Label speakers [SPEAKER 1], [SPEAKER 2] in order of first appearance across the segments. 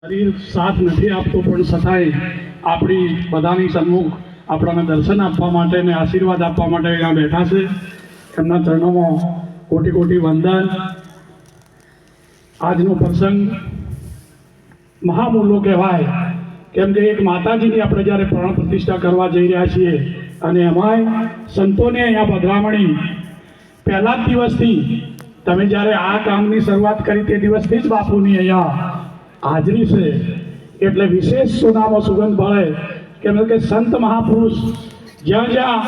[SPEAKER 1] શરીર સાથ નથી આપતું પણ છતાંય આપણી બધાની સન્મુખ આપણને દર્શન આપવા માટે ને આશીર્વાદ આપવા માટે અહીંયા બેઠા છે. એમના ચરણોમાં કોટી કોટી વંદન. આજનો પ્રસંગ મહામૂલ્યો કહેવાય, કેમ કે એક માતાજીની આપણે જ્યારે પ્રાણ પ્રતિષ્ઠા કરવા જઈ રહ્યા છીએ અને એમાંય સંતોને અહીંયા પધરામણી પહેલા જ દિવસથી, તમે જ્યારે આ કામની શરૂઆત કરી તે દિવસથી જ બાપુની અહીંયા હાજરી છે એટલે વિશેષ સોનામાં સુગંધ ભળે. કેમ કે સંત મહાપુરુષ જ્યાં જ્યાં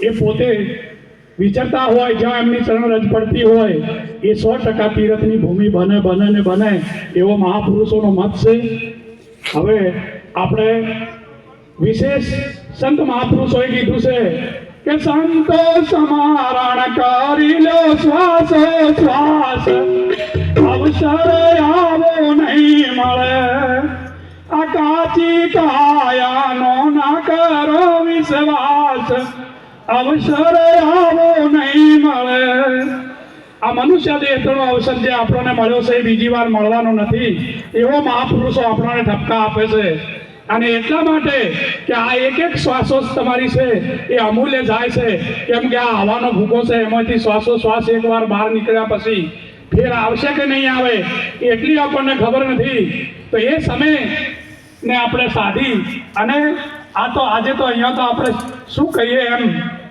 [SPEAKER 1] એ પોતે વિચરતા હોય, જ્યાં એમની ચરણ રજ પડતી હોય, એ 100% તીર્થની ભૂમિ બને બને ને બને એવો મહાપુરુષોનો મત છે. હવે આપણે વિશેષ સંત મહાપુરુષોએ કીધું છે કે સંતો સ્મરણ કરી લો શ્વાસ શ્વાસ, અવસર આવો નહીં મળે, આ કાચી કાયાનો ના કરો વિશ્વાસ, અવસર આવો નહીં મળે. આ મનુષ્ય દેહનો અવસર જે આપણને મળ્યો છે એ બીજી વાર મળવાનો નથી. એવો મહાપુરુષો આપણને ઠપકા આપે છે. અને એટલા માટે કે આ એક એક શ્વાસો તમારી છે એ અમૂલ્ય જાય છે. કેમ કે આ હવાનો ભૂકો છે, એમાંથી શ્વાસોશ્વાસ એકવાર બહાર નીકળ્યા પછી ફેર આવશે કે નહીં આવે એટલી આપણને ખબર નથી. તો એ સમયને આપણે સાધી અને આ તો આજે તો અહીંયા તો આપણે શું કહીએ, એમ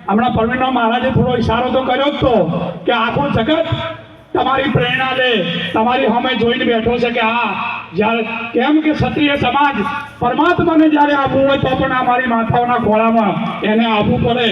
[SPEAKER 1] હમણાં પ્રવીણ મહારાજે થોડો ઈશારો તો કર્યો જ તો કે આખું જગત તમારી પ્રેરણા લે, તમારી સામે જોઈને બેઠો છે કે હા, જ્યારે કેમ કે ક્ષત્રિય સમાજ પરમાત્માને જ્યારે આવવું હોય તો પણ આ મારી માતાઓના ખોળામાં એને આવવું પડે.